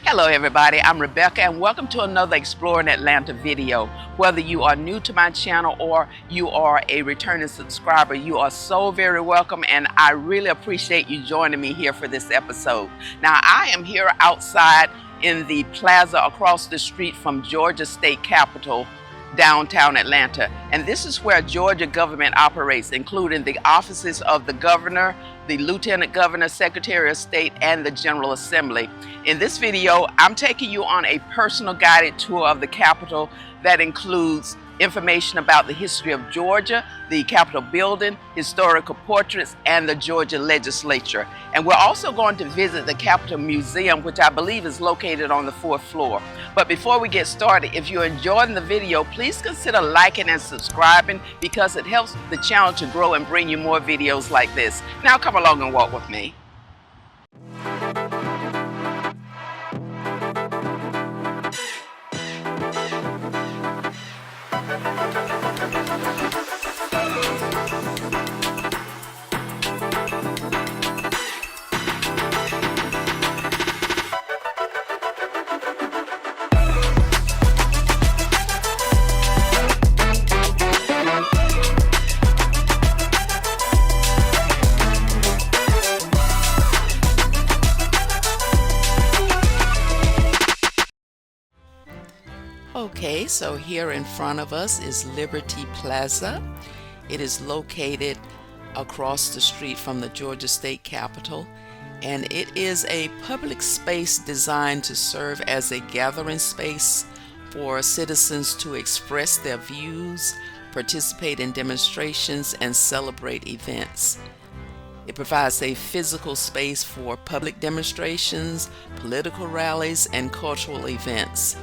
Hello everybody, I'm Rebecca and welcome to another Exploring Atlanta video. Whether you are new to my channel or you are a returning subscriber, you are so very welcome and I really appreciate you joining me here for this episode. Now I am here outside in the plaza across the street from Georgia State Capitol, downtown Atlanta, and this is where Georgia government operates, including the offices of the governor, the lieutenant governor, secretary of state, and the general assembly. In this video, I'm taking you on a personal guided tour of the Capitol that includes information about the history of Georgia, the Capitol building, historical portraits, and the Georgia legislature. And we're also going to visit the Capitol Museum, which I believe is located on the 4th floor. But before we get started, if you're enjoying the video, please consider liking and subscribing because it helps the channel to grow and bring you more videos like this. Now come along and walk with me. Okay, so here in front of us is Liberty Plaza. It is located across the street from the Georgia State Capitol, and it is a public space designed to serve as a gathering space for citizens to express their views, participate in demonstrations, and celebrate events. It provides a physical space for public demonstrations, political rallies, and cultural events.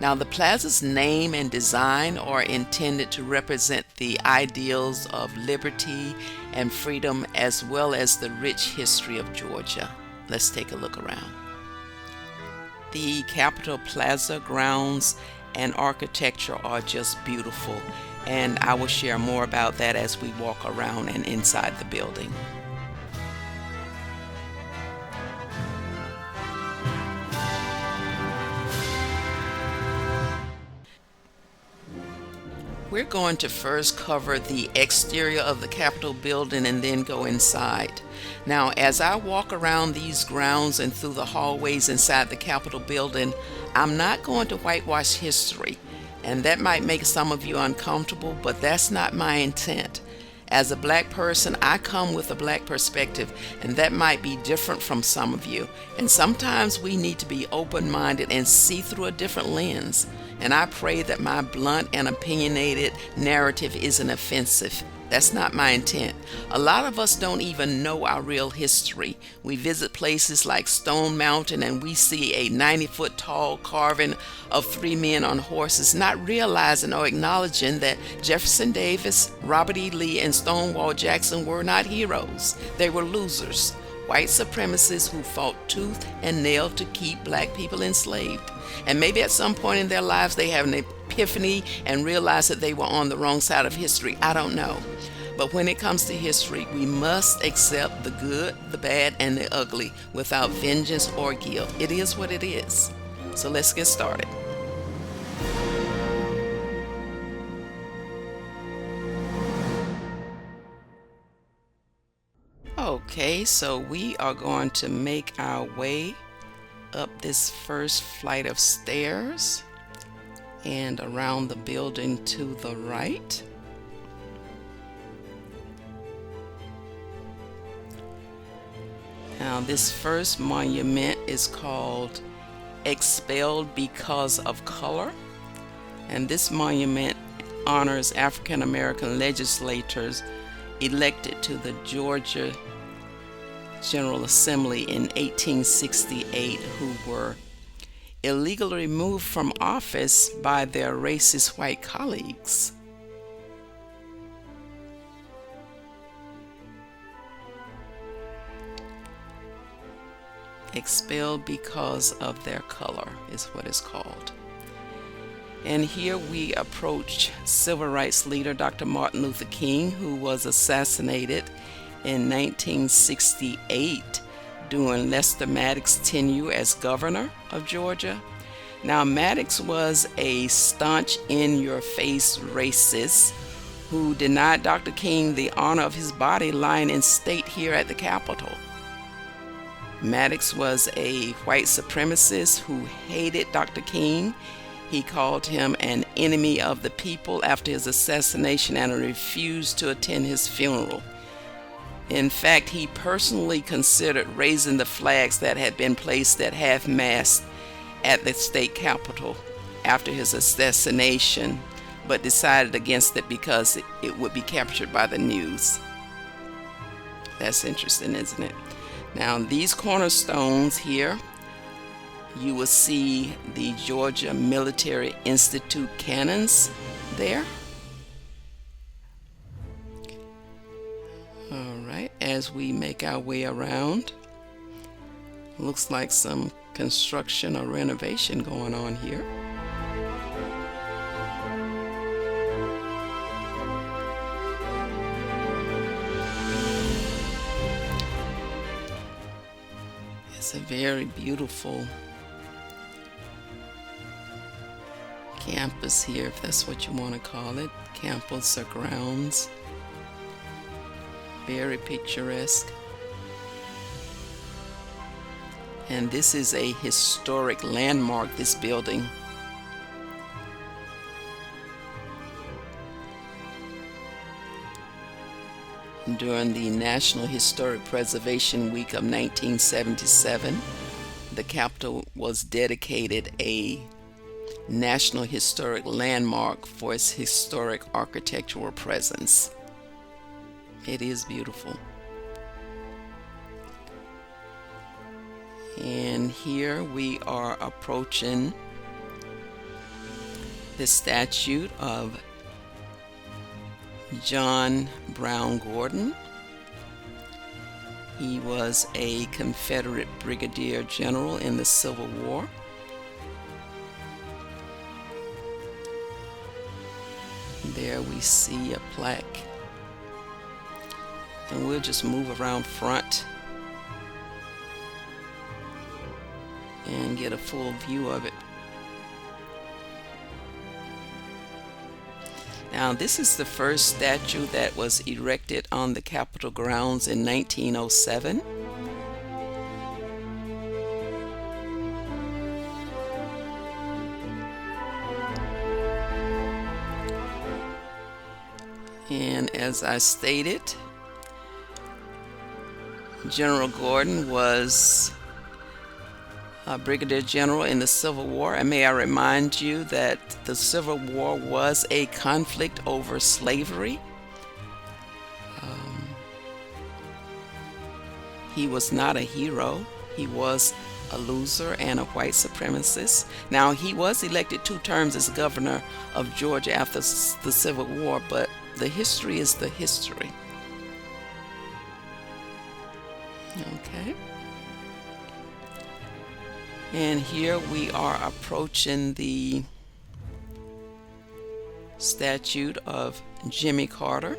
Now, the plaza's name and design are intended to represent the ideals of liberty and freedom as well as the rich history of Georgia. Let's take a look around. The Capitol Plaza grounds and architecture are just beautiful, and I will share more about that as we walk around and inside the building. We're going to first cover the exterior of the Capitol building and then go inside. Now, as I walk around these grounds and through the hallways inside the Capitol building, I'm not going to whitewash history, and that might make some of you uncomfortable, but that's not my intent. As a black person, I come with a black perspective, and that might be different from some of you. And sometimes we need to be open-minded and see through a different lens. And I pray that my blunt and opinionated narrative isn't offensive. That's not my intent. A lot of us don't even know our real history. We visit places like Stone Mountain and we see a 90-foot tall carving of 3 men on horses, not realizing or acknowledging that Jefferson Davis, Robert E. Lee, and Stonewall Jackson were not heroes. They were losers, white supremacists who fought tooth and nail to keep black people enslaved. And maybe at some point in their lives they have an epiphany and realize that they were on the wrong side of history. I don't know. But when it comes to history, we must accept the good, the bad, and the ugly without vengeance or guilt. It is what it is. So let's get started. Okay, so we are going to make our way up this first flight of stairs and around the building to the right. Now, this first monument is called Expelled Because of Color, and this monument honors African American legislators elected to the Georgia General Assembly in 1868 who were illegally removed from office by their racist white colleagues. Expelled because of their color is what it's called. And here we approach civil rights leader Dr. Martin Luther King, who was assassinated in 1968 during Lester Maddox's tenure as governor of Georgia. Now, Maddox was a staunch, in-your-face racist who denied Dr. King the honor of his body lying in state here at the Capitol. Maddox was a white supremacist who hated Dr. King. He called him an enemy of the people after his assassination and refused to attend his funeral. In fact, he personally considered raising the flags that had been placed at half-mast at the state capitol after his assassination, but decided against it because it would be captured by the news. That's interesting, isn't it? Now, these cornerstones here, you will see the Georgia Military Institute cannons there. All right, as we make our way around, looks like some construction or renovation going on here. It's a very beautiful campus here, if that's what you want to call it. Campus or grounds. Very picturesque. And this is a historic landmark, this building. During the National Historic Preservation Week of 1977, the Capitol was dedicated a National Historic Landmark for its historic architectural presence. It is beautiful. And here we are approaching the statue of John Brown Gordon. He was a Confederate brigadier general in the Civil War. There we see a plaque. And we'll just move around front and get a full view of it. Now, this is the first statue that was erected on the Capitol grounds in 1907. And as I stated, General Gordon was a brigadier general in the Civil War. And may I remind you that the Civil War was a conflict over slavery. He was not a hero. He was a loser and a white supremacist. Now, he was elected 2 terms as governor of Georgia after the Civil War, but the history is the history. Okay. And here we are approaching the statue of Jimmy Carter.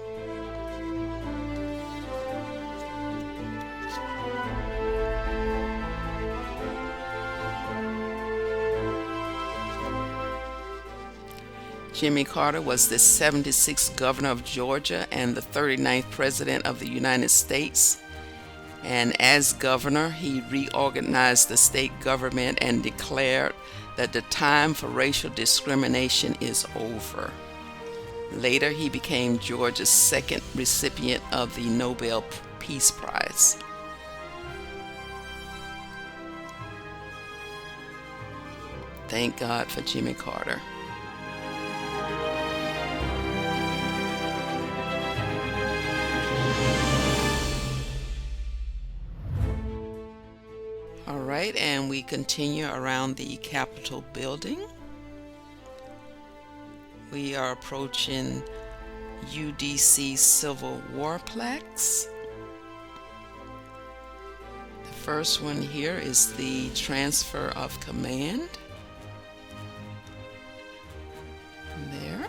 Jimmy Carter was the 76th governor of Georgia and the 39th president of the United States. And as governor, he reorganized the state government and declared that the time for racial discrimination is over. Later, he became Georgia's 2nd recipient of the Nobel Peace Prize. Thank God for Jimmy Carter. All right, and we continue around the Capitol building. We are approaching UDC Civil War plaques. The first one here is the transfer of command. There.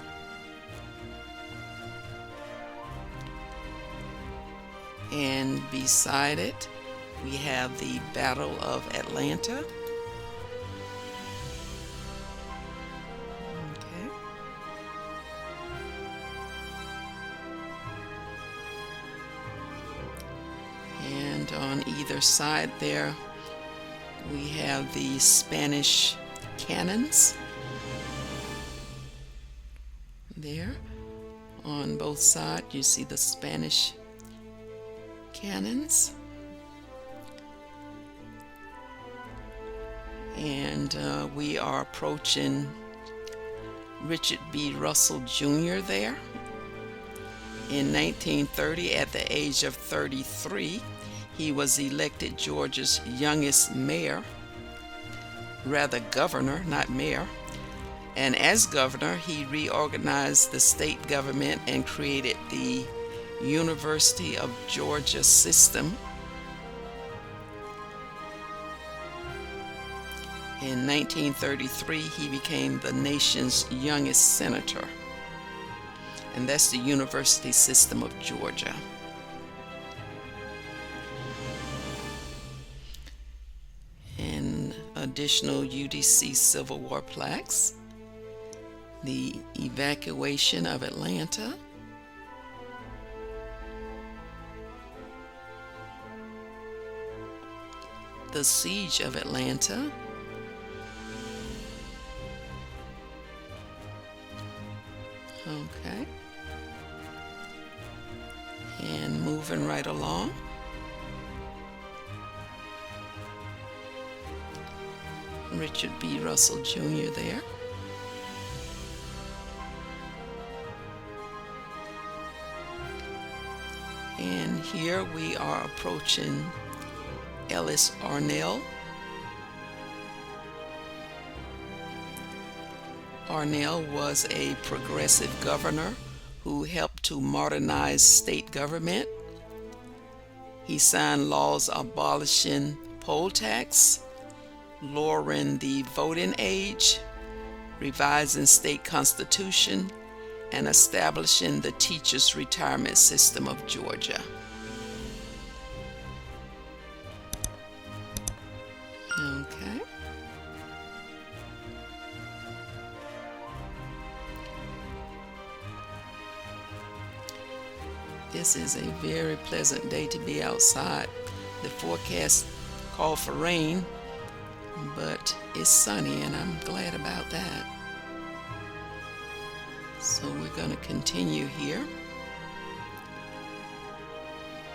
And beside it, we have the Battle of Atlanta. Okay. And on either side there, we have the Spanish cannons. There, on both sides, you see the Spanish cannons. And we are approaching Richard B. Russell Jr. there. In 1930, at the age of 33, he was elected Georgia's youngest mayor, rather governor, not mayor. And as governor, he reorganized the state government and created the University of Georgia system. In 1933, he became the nation's youngest senator. And that's the University System of Georgia. And additional UDC Civil War plaques. The evacuation of Atlanta. The siege of Atlanta. Okay. And moving right along. Richard B. Russell Jr. there. And here we are approaching Ellis Arnell. Arnell was a progressive governor who helped to modernize state government. He signed laws abolishing poll tax, lowering the voting age, revising state constitution, and establishing the teachers' retirement system of Georgia. Okay. This is a very pleasant day to be outside. The forecast called for rain, but it's sunny and I'm glad about that. So we're going to continue here.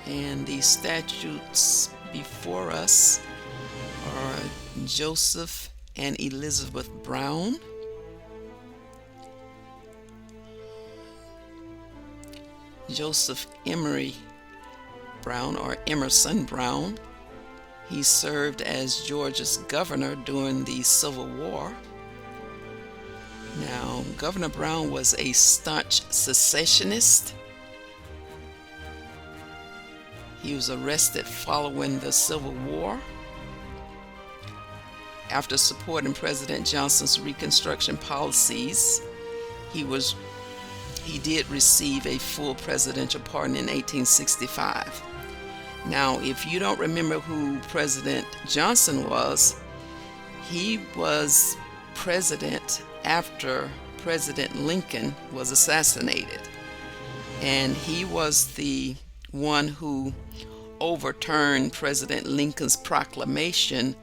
And the statutes before us are Joseph and Elizabeth Brown. Joseph Emery Brown, or Emerson Brown. He served as Georgia's governor during the Civil War. Now, Governor Brown was a staunch secessionist. He was arrested following the Civil War. After supporting President Johnson's Reconstruction policies, he did receive a full presidential pardon in 1865. Now, if you don't remember who President Johnson was, he was president after President Lincoln was assassinated. And he was the one who overturned President Lincoln's proclamation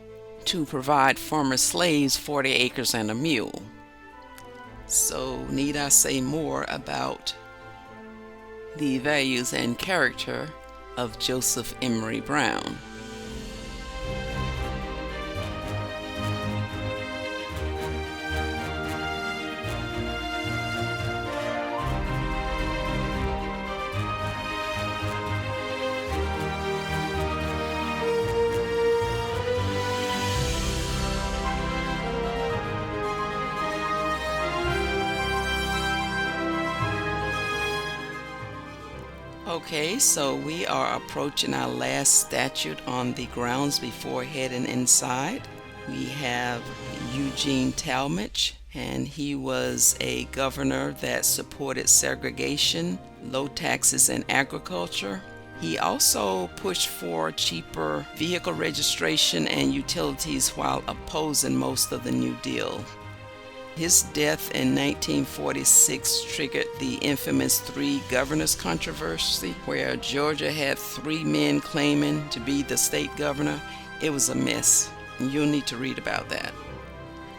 to provide former slaves 40 acres and a mule. So, need I say more about the values and character of Joseph Emery Brown? Okay, so we are approaching our last statute on the grounds before heading inside. We have Eugene Talmadge, and he was a governor that supported segregation, low taxes, and agriculture. He also pushed for cheaper vehicle registration and utilities while opposing most of the New Deal. His death in 1946 triggered the infamous Three Governors controversy, where Georgia had three men claiming to be the state governor. It was a mess. You'll need to read about that.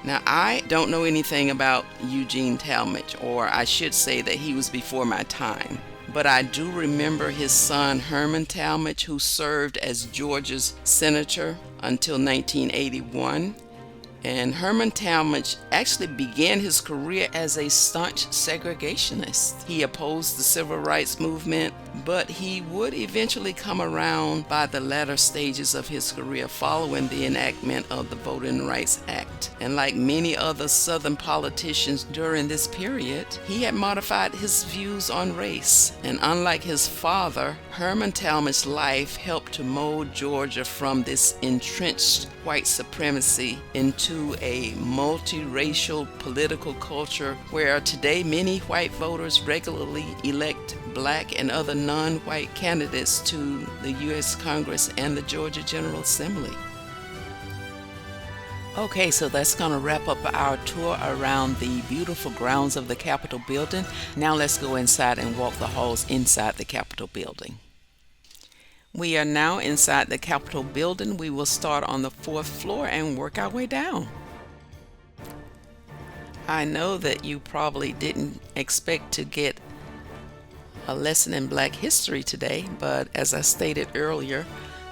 Now, I don't know anything about Eugene Talmadge, or I should say that he was before my time. But I do remember his son Herman Talmadge, who served as Georgia's senator until 1981. And Herman Talmadge actually began his career as a staunch segregationist. He opposed the civil rights movement, but he would eventually come around by the latter stages of his career following the enactment of the Voting Rights Act. And like many other Southern politicians during this period, he had modified his views on race. And unlike his father, Herman Talmadge's life helped to mold Georgia from this entrenched white supremacy into a multiracial political culture where today many white voters regularly elect black and other non-white candidates to the U.S. Congress and the Georgia General Assembly. Okay, so that's going to wrap up our tour around the beautiful grounds of the Capitol building. Now let's go inside and walk the halls inside the Capitol building. We are now inside the Capitol building. We will start on the 4th floor and work our way down. I know that you probably didn't expect to get a lesson in Black history today, but as I stated earlier,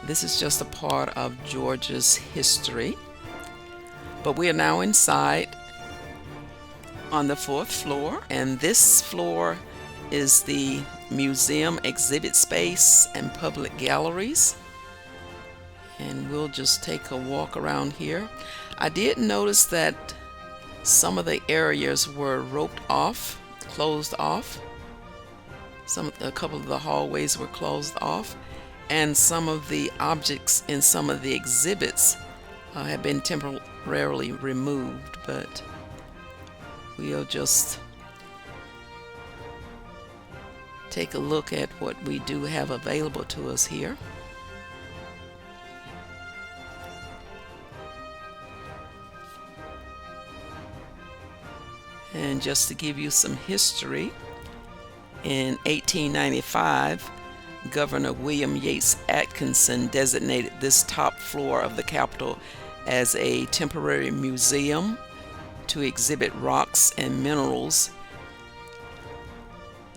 this is just a part of Georgia's history. But we are now inside on the 4th floor, and this floor is the museum exhibit space and public galleries. And we'll just take a walk around here. I did notice that some of the areas were roped off, closed off. A couple of the hallways were closed off, and some of the objects in some of the exhibits have been temporarily removed, but we'll just take a look at what we do have available to us here. And just to give you some history, in 1895, Governor William Yates Atkinson designated this top floor of the Capitol as a temporary museum to exhibit rocks and minerals,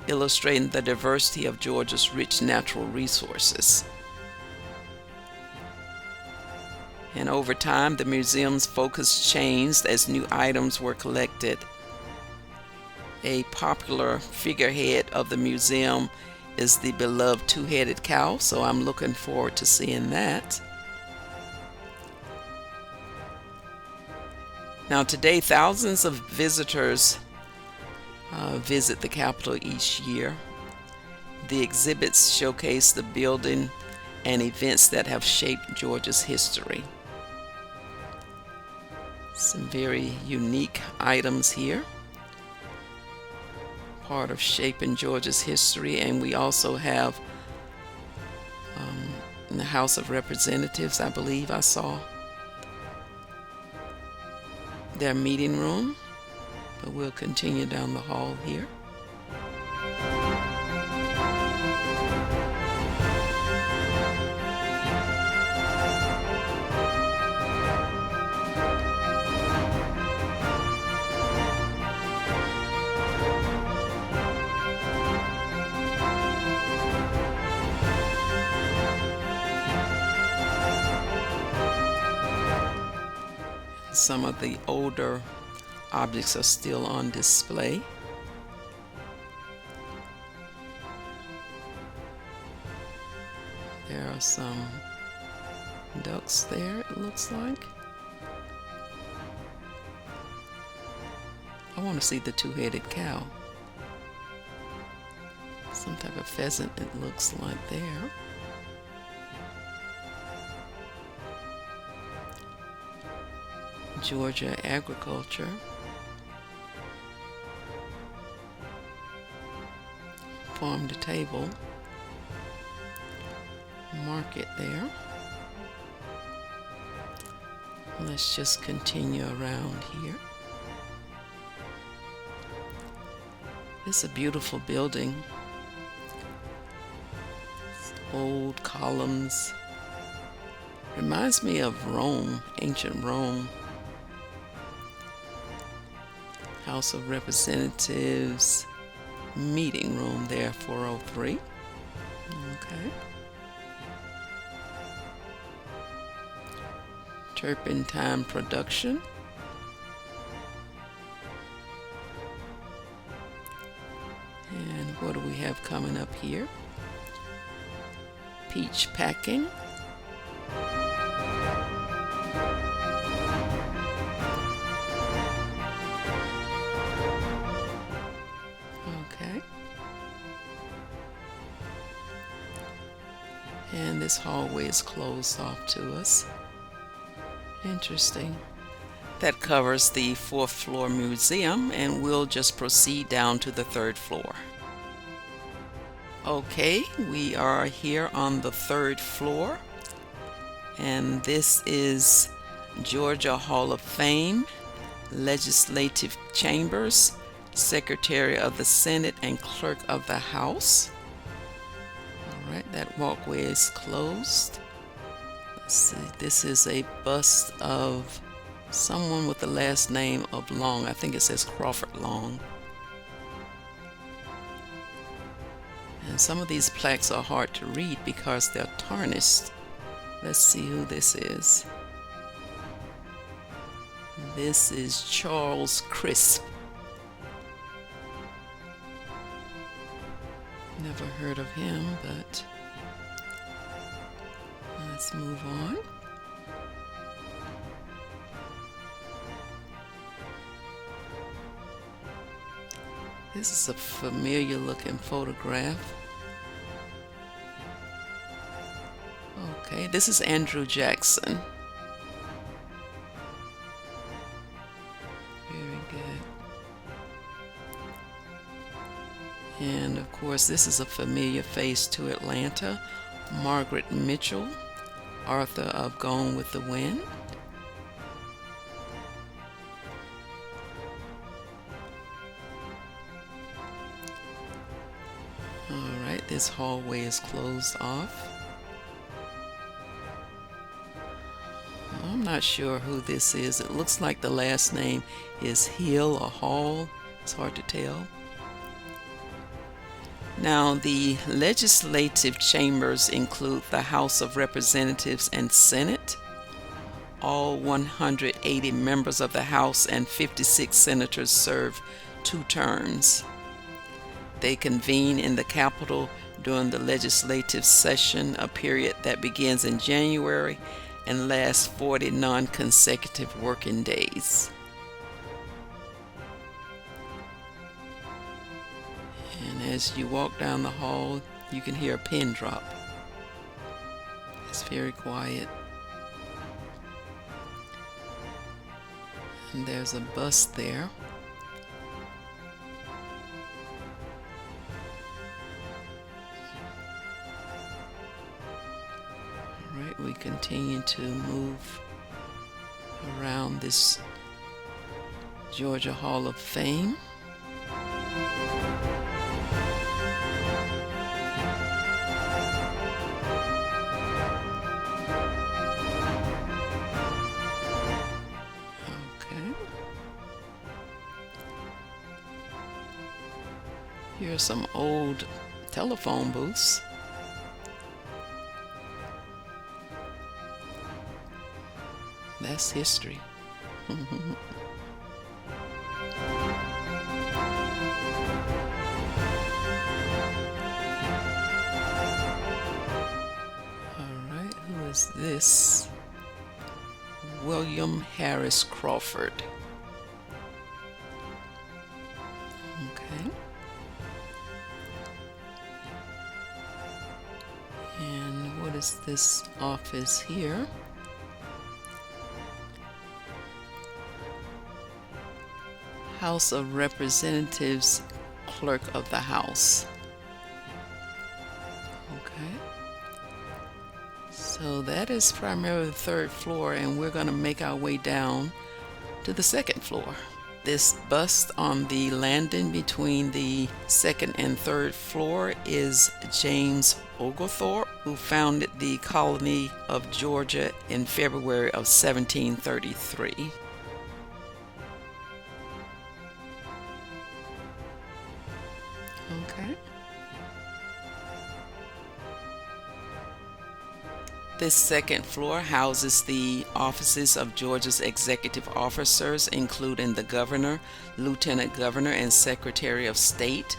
illustrating the diversity of Georgia's rich natural resources. And over time, the museum's focus changed as new items were collected. A popular figurehead of the museum is the beloved two-headed cow, so I'm looking forward to seeing that. Now today, thousands of visitors visit the Capitol each year. The exhibits showcase the building and events that have shaped Georgia's history. Some very unique items here, part of shaping Georgia's history. And we also have in the House of Representatives, I believe I saw their meeting room, but we'll continue down the hall here. Some of the older objects are still on display. There are some ducks there, it looks like. I want to see the two-headed cow. Some type of pheasant, it looks like there. Georgia agriculture. Farm to table. mark it there. Let's just continue around here. It's a beautiful building. Old columns. Reminds me of Rome, ancient Rome. House of Representatives meeting room there, 403. Okay. Turpentine production. And what do we have coming up here? Peach packing. Okay. And this hallway is closed off to us. Interesting. That covers the 4th floor museum, and we'll just proceed down to the 3rd floor. Okay, we are here on the 3rd floor, and this is Georgia Hall of Fame, Legislative Chambers, Secretary of the Senate, and Clerk of the House. All right, that walkway is closed. Let's see, this is a bust of someone with the last name of Long. I think it says Crawford Long. And some of these plaques are hard to read because they're tarnished. Let's see who this is. This is Charles Crisp. Never heard of him, but let's move on. This is a familiar looking photograph. Okay, this is Andrew Jackson. Very good. And of course, this is a familiar face to Atlanta. Margaret Mitchell, author of Gone with the Wind. Alright, this hallway is closed off. I'm not sure who this is. It looks like the last name is Hill or Hall. It's hard to tell. Now, the legislative chambers include the House of Representatives and Senate. All 180 members of the House and 56 senators serve 2 terms. They convene in the Capitol during the legislative session, a period that begins in January and lasts 40 non-consecutive working days. And as you walk down the hall, you can hear a pin drop. It's very quiet. And there's a bust there. Alright, we continue to move around this Georgia Hall of Fame. Okay. Here are some old telephone booths. That's history. All right, who is this? William Harris Crawford. Okay. And what is this office here? House of Representatives, Clerk of the House. Okay. So that is primarily the third floor, and we're going to make our way down to the second floor. This bust on the landing between the second and third floor is James Oglethorpe, who founded the colony of Georgia in February of 1733. Okay. This second floor houses the offices of Georgia's executive officers, including the governor, lieutenant governor, and secretary of state.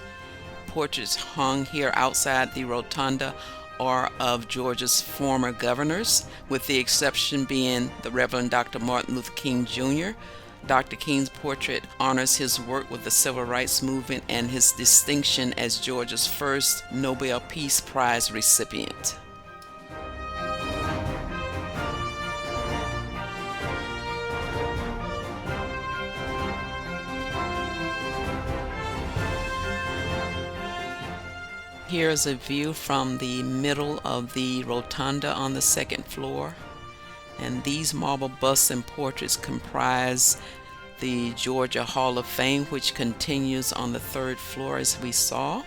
Portraits hung here outside the rotunda are of Georgia's former governors, with the exception being the Reverend Dr. Martin Luther King Jr. Dr. King's portrait honors his work with the Civil Rights Movement and his distinction as Georgia's first Nobel Peace Prize recipient. Here's a view from the middle of the rotunda on the second floor, and these marble busts and portraits comprise the Georgia Hall of Fame, which continues on the third floor as we saw.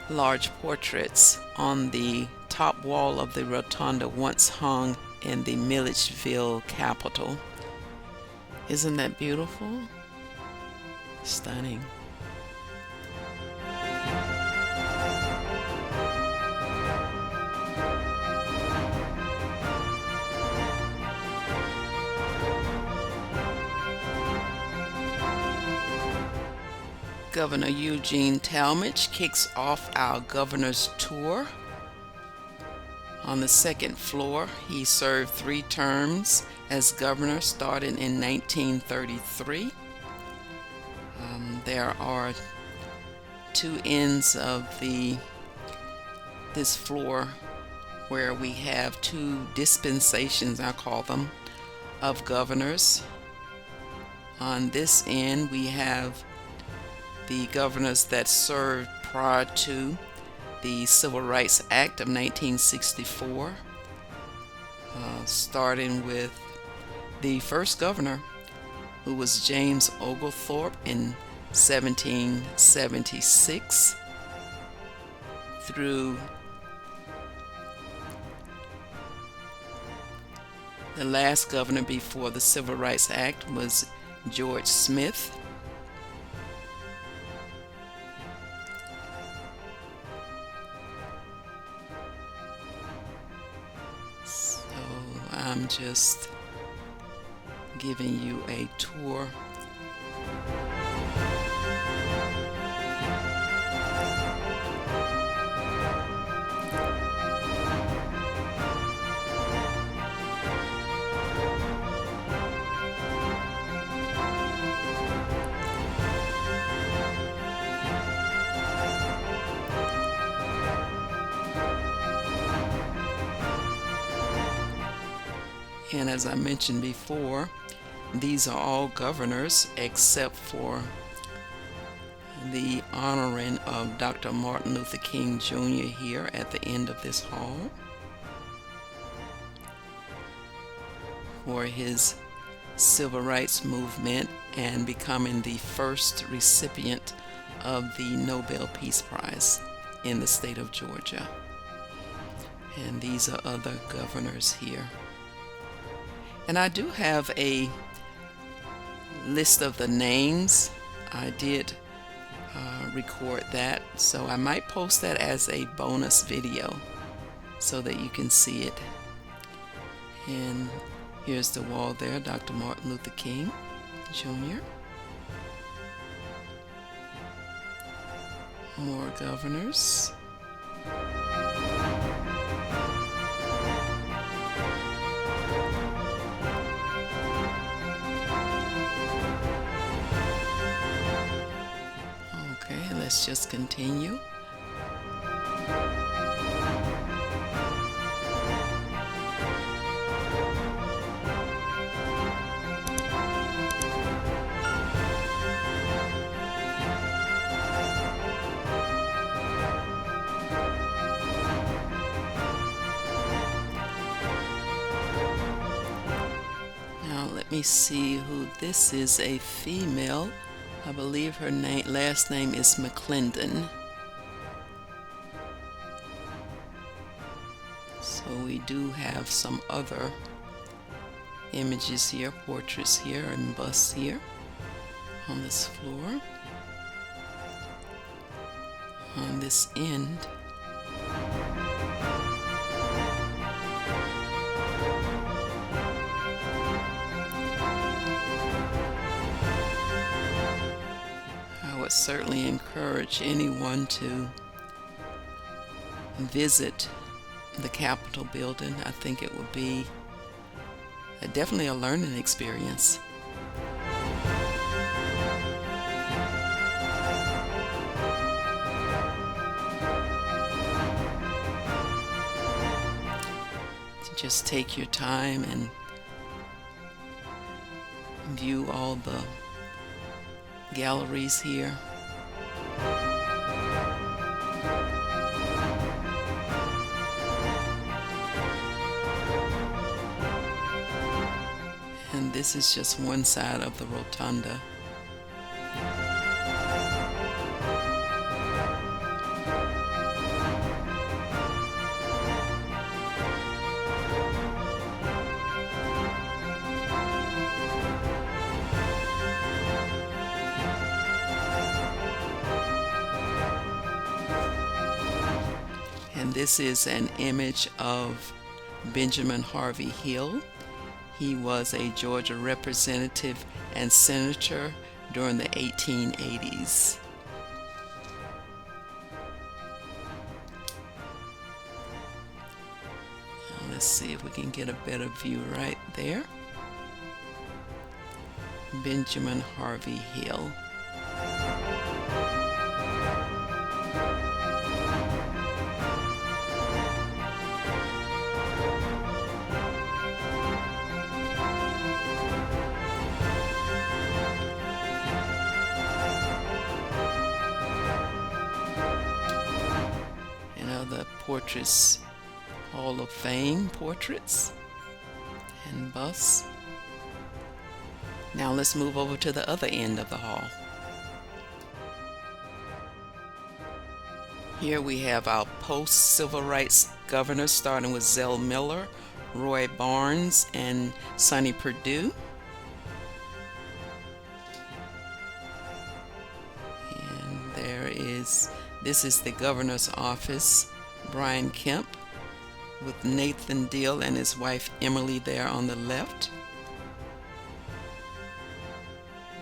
Large portraits on the top wall of the rotunda once hung in the Milledgeville Capitol. Isn't that beautiful? Stunning. Governor Eugene Talmadge kicks off our governor's tour. On the second floor, he served 3 terms as governor starting in 1933. There are 2 ends of this floor where we have 2 dispensations, I call them, of governors. On this end, we have the governors that served prior to the Civil Rights Act of 1964, starting with the first governor, who was James Oglethorpe in 1776, through the last governor before the Civil Rights Act was George Smith. I'm just giving you a tour. And as I mentioned before, these are all governors except for the honoring of Dr. Martin Luther King Jr. here at the end of this hall for his civil rights movement and becoming the first recipient of the Nobel Peace Prize in the state of Georgia. And these are other governors here. And I do have a list of the names. I did record that, so I might post that as a bonus video so that you can see it. And here's the wall there, Dr. Martin Luther King Jr. More governors. Let's just continue. Let me see who this is. A female. I believe her last name is McClendon. So we do have some other images here, portraits here, and busts here on this floor. On this end, I would certainly encourage anyone to visit the Capitol building. I think it would be definitely a learning experience. To just take your time and view all the galleries here. And this is just one side of the rotunda. And this is an image of Benjamin Harvey Hill. He was a Georgia representative and senator during the 1880s. Now let's see if we can get a better view right there. Benjamin Harvey Hill. The portraits, Hall of Fame portraits and busts. Now let's move over to the other end of the hall. Here we have our post-civil rights governors, starting with Zell Miller, Roy Barnes, and Sonny Perdue. And this is the governor's office. Brian Kemp, with Nathan Deal and his wife Emily there on the left.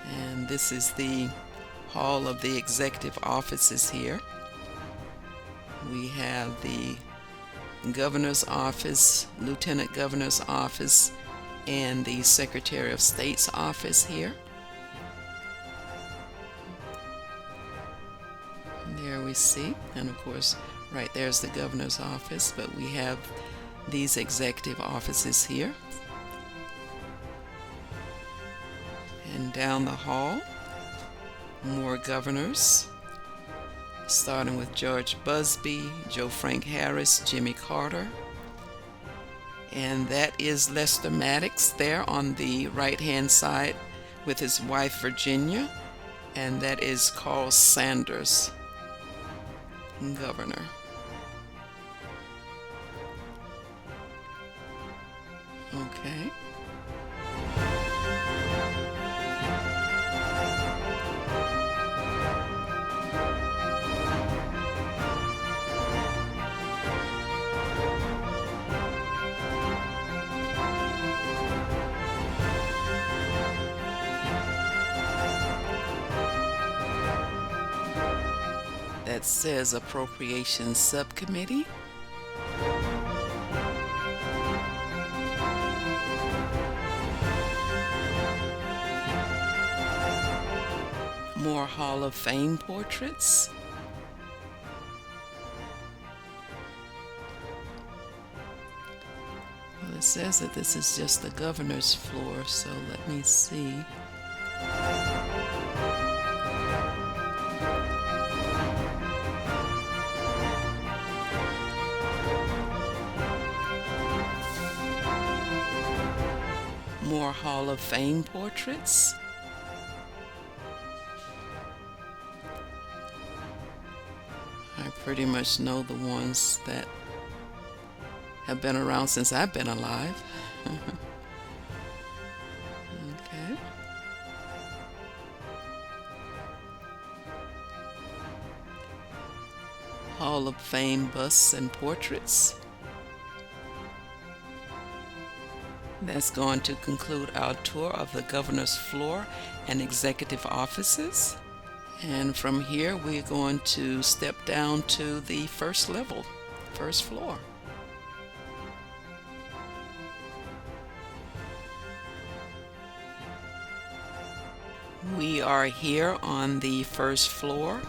And this is the hall of the executive offices here. We have the governor's office, lieutenant governor's office, and the Secretary of State's office here. And there we see, and of course right there's the governor's office, but we have these executive offices here. And down the hall, more governors, starting with George Busby, Joe Frank Harris, Jimmy Carter. And that is Lester Maddox there on the right-hand side with his wife Virginia. And that is Carl Sanders, governor. Okay. That says Appropriations Subcommittee. More Hall of Fame portraits. Well, it says that this is just the governor's floor, so let me see. more Hall of Fame portraits. I pretty much know the ones that have been around since I've been alive. Okay. Hall of Fame busts and portraits. That's going to conclude our tour of the governor's floor and executive offices. And from here, we're going to step down to the first level, first floor. We are here on the first floor,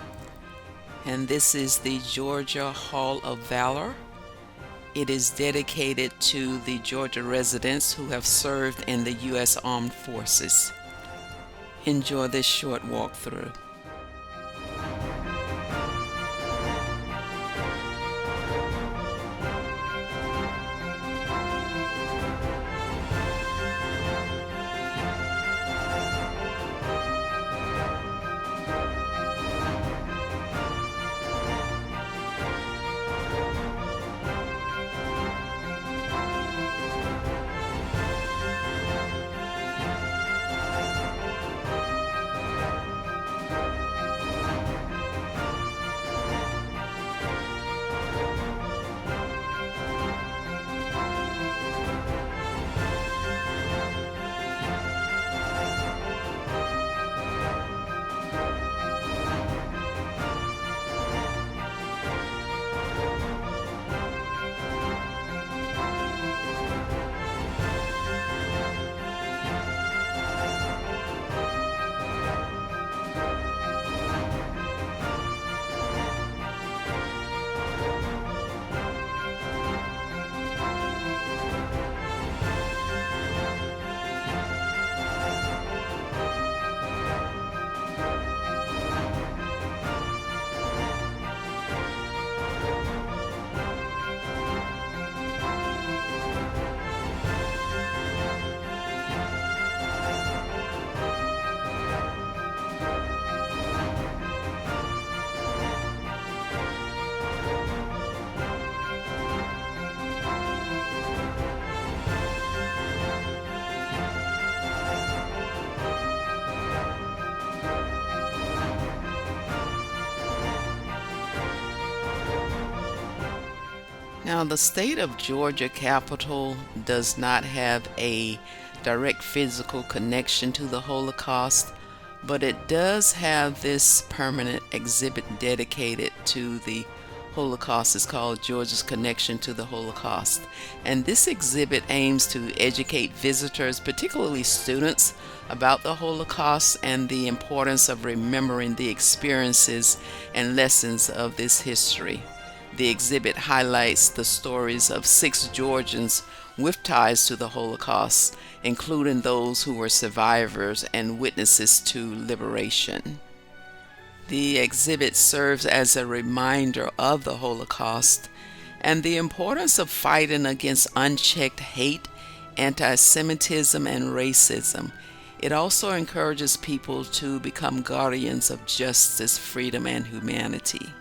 and this is the Georgia Hall of Valor. It is dedicated to the Georgia residents who have served in the U.S. Armed Forces. Enjoy this short walkthrough. Now, the state of Georgia Capitol does not have a direct physical connection to the Holocaust, but it does have this permanent exhibit dedicated to the Holocaust. It's called Georgia's Connection to the Holocaust. And this exhibit aims to educate visitors, particularly students, about the Holocaust and the importance of remembering the experiences and lessons of this history. The exhibit highlights the stories of 6 Georgians with ties to the Holocaust, including those who were survivors and witnesses to liberation. The exhibit serves as a reminder of the Holocaust and the importance of fighting against unchecked hate, anti-Semitism, and racism. It also encourages people to become guardians of justice, freedom, and humanity.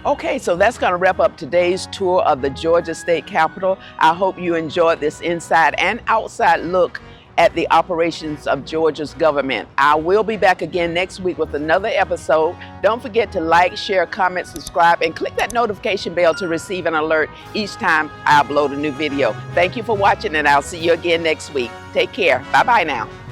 Okay, so that's going to wrap up today's tour of the Georgia State Capitol. I hope you enjoyed this inside and outside look at the operations of Georgia's government. I will be back again next week with another episode. Don't forget to like, share, comment, subscribe, and click that notification bell to receive an alert each time I upload a new video. Thank you for watching, and I'll see you again next week. Take care. Bye-bye now.